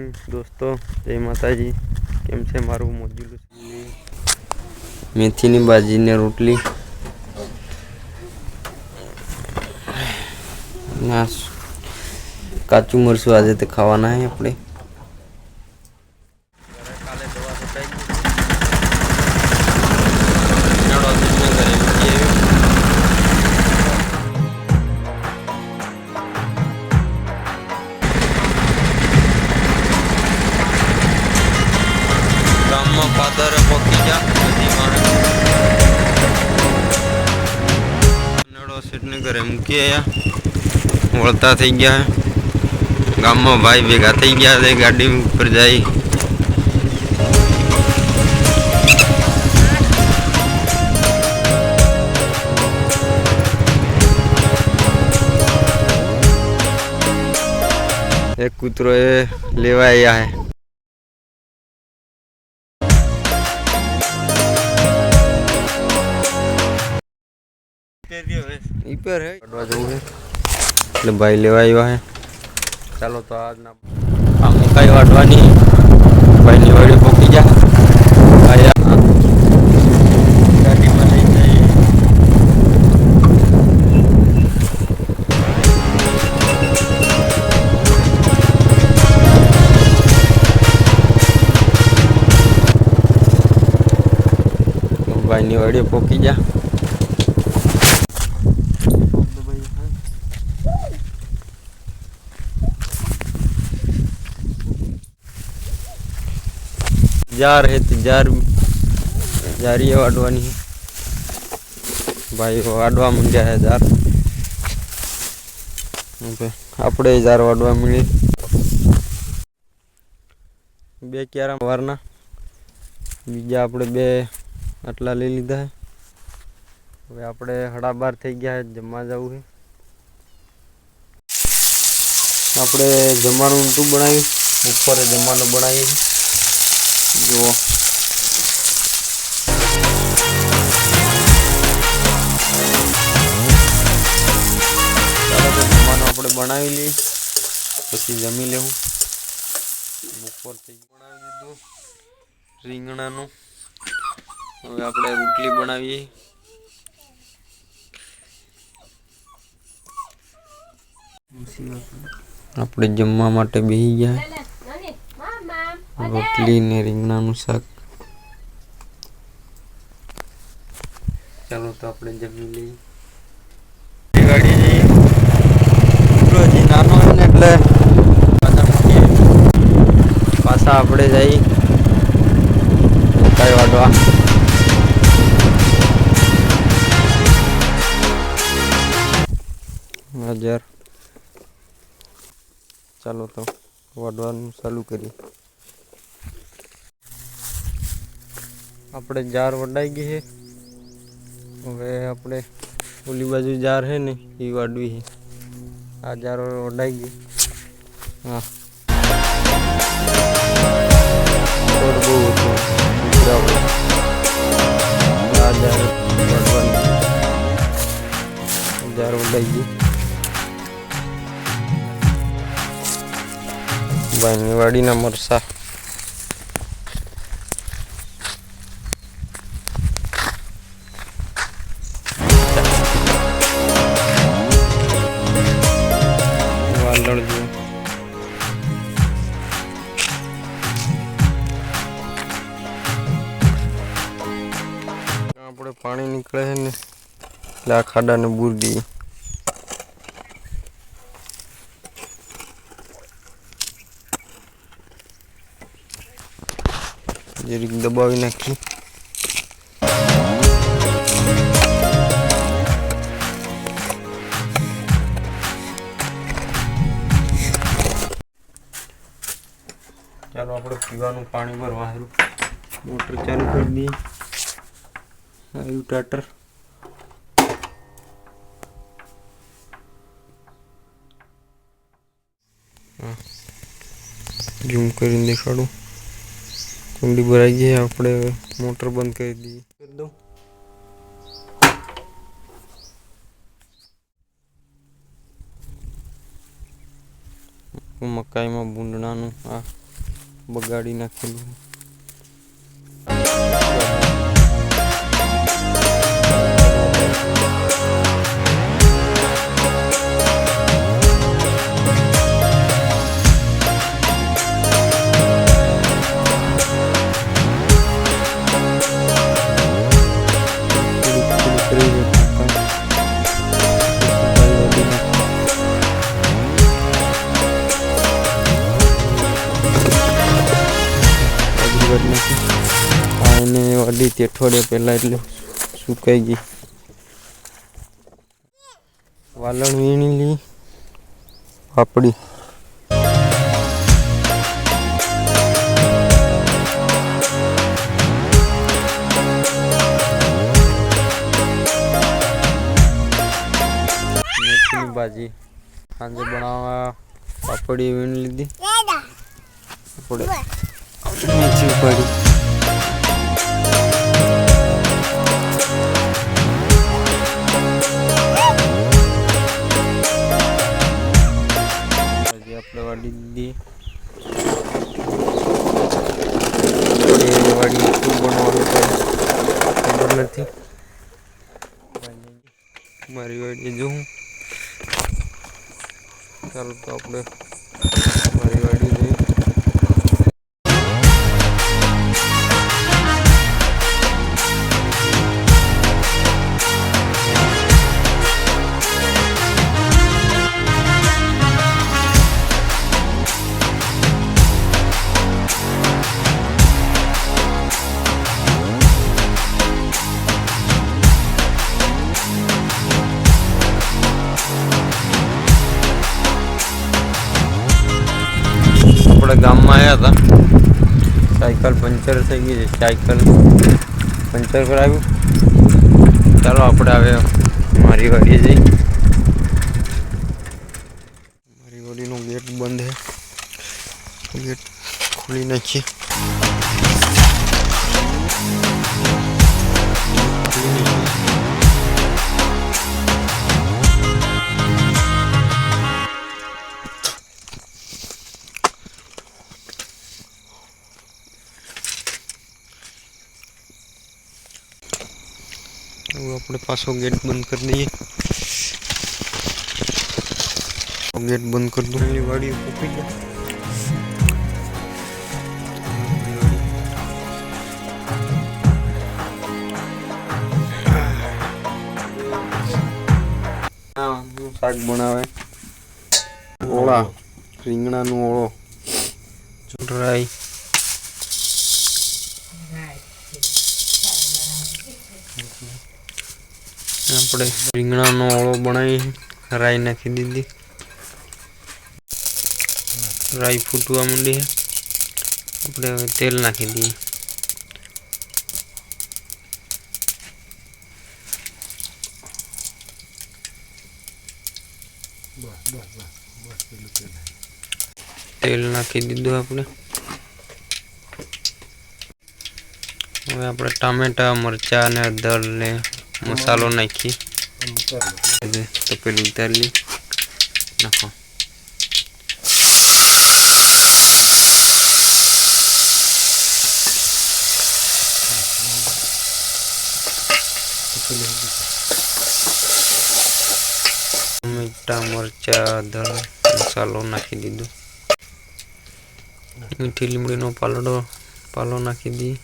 Morning દોસ્તો, જય માતાજી. કેમ છે મારું મોજું? મેથીની ભાજી ને રોટલી ના કાચું મરચું આજે તો ખાવાના હે આપણે. ગામમાં પાદર પોકી જા સેટને ઘરે મૂકી આયા, વળતા થઈ ગયા. ગામમાં ભાઈ ભેગા થઈ ગયા છે, ગાડી ઉપર જાય. એક કૂતરો એ લેવા આવ્યા હે. એટલે ભાઈ લેવા આવ્યા હે. ચાલો તો આજના આ મકાઈ વાટવાની ભાઈની વાડી પોકી ગયા. ગાડીમાં લઈ જઈએ. ભાઈની વાડી પોકી ગયા. जार है तो जारी वाडवानी भाई वाडवा मंड्या है जार. આપણે जार वाडवा मिली બે ક્યારા વારના બીજા આપણે બે આટલા લઈ લીધા. હવે આપણે 12:30 થઈ ગયા, જમવા જવું છે. આપણે જમવાનું નતું બનાવ્યું, ઉપર જમવાનું બનાવ્યું. જો જમવાનું આપણે બનાવી લઈએ, પછી જમી લેવું. બપોરથી બનાવી દીધું રીંગણાનું. હવે આપણે રોટલી બનાવીએ. આપણે જમવા માટે બેસી ગયા. રોટલી ને રીંગણાનું શાક. ચાલો તો આપણે જમી લઈએ. ગાડી જઈએ. હજી નાનો હોય ને એટલે પાછા આપણે જઈએ મકાઈ વાટવા. હાજર. ચાલો તો વાટવાનું ચાલુ કરીએ. આપણે જાર વડાઈ ગઈ છે. હવે આપણે ઓલી બાજુ જાર છે ને એ વાડવી છે. આ જાર વડાઈ ગઈ. હા બહુ હતું. આ જાર વડવાની જાર વડાઈ ગઈ. ભાઈની વાડીના મરસા. આપણે પાણી નીકળે છે ને એટલે આ ખાડાને બૂર દઈએ. જરીક દબાવી નાખી. ચાલો આપણે પીવાનું પાણી ભરવા હારું મોટર ચાલુ કરી દઈએ. આવ્યું ટાટર. ઝૂમ કરીને દેખાડું. કુંડી ભરાઈ ગઈ. આપણે મોટર બંધ કરી દઈએ. કરી દઉં. મકાઈમાં ભૂંડણાનું આ બગાડી નાખેલું. આને અઢી અઠવાડિયા પહેલા એટલે સુકાઈ ગઈ. વાલણ વીણી લી પાપડી. મેથીની ભાજી સાંજે બનાવવા પાપડી વીણી લીધી. આપણે મેથી ઉપાડી. આપણે વાડી દીધી. વાડી શું બનાવવાનું ખબર નથી. મારી વાડી જોઉં. ચાલો તો આપણે મારી વાડી જોઈએ. આપણે ગામમાં આવ્યા હતા. સાયકલ પંચર થઈ ગઈ છે. સાયકલ પંચર કરાવ્યું. ચાલો આપણે હવે મારી વાડીએ જઈએ. મારી વાડીનો ગેટ બંધ છે. ગેટ ખોલી નાખીએ. આપણે પાછો ગેટ બંધ કરી દઈએ. ગેટ બંધ કરી દઉં. વાડી ફૂકી ગયા. શાક બનાવે. ઓળા રીંગણાનો ઓળો ચૂંટરાઈ. આપણે રીંગણાનો ઓળો બનાવી રાઈ નાખી દીધી. રાઈ ફૂટવા માંડી છે. આપણે હવે તેલ નાખી દઈએ. તેલ નાખી દીધું આપણે. હવે આપણે ટામેટા મરચા અને હળદર ને મસાલો નાખી તપેલું ઉતારી નાખો. ટમેટા મરચા હળદર મસાલો નાખી દીધો. મીઠી લીમડીનો પાલો નાખી દઈએ.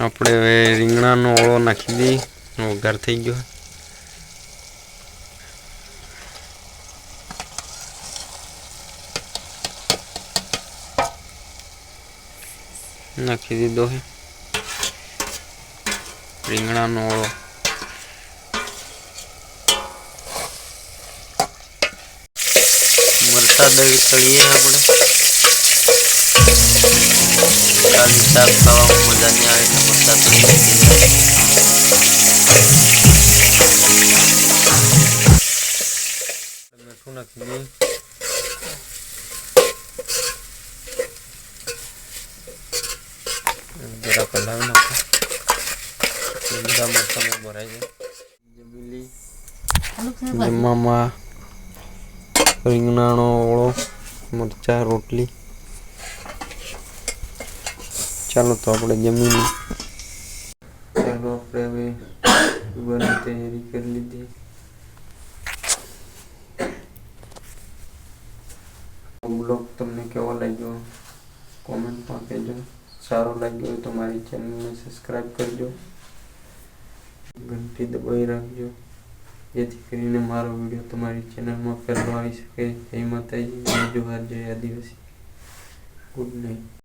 આપણે હવે રીંગણાનો ઓળો નાખી દઈએ. વઘાર થઈ ગયો. નાખી દીધો છે રીંગણાનો ઓળો. મરચા તળીએ આપણે. ખાલી શાક ખાવામાં મજા નહીં આવે એટલે મરચા તળી નાખીએ. મીઠું નાખી દઈએ. જરા કલાવી નાખો. બધા મરચામાં ભરાઈ જાય. જમવામાં રીંગણાનો ઓળો મરચા રોટલી ચાલો તો આપણે જમીને ચાલો આપણે હવે સુવાની તૈયારી કરી લીધી. બ્લોગ તમને કેવો લાગ્યો કોમેન્ટમાં કહેજો. સારો લાગ્યો હોય તો મારી ચેનલને સબસ્ક્રાઈબ કરજો, ઘંટી દબાવી રાખજો, જેથી કરીને મારો વિડીયો તમારી ચેનલમાં પહેલો આવી શકે. જય માતાજી, જય જોહાર, જય આદિવાસી. Good night.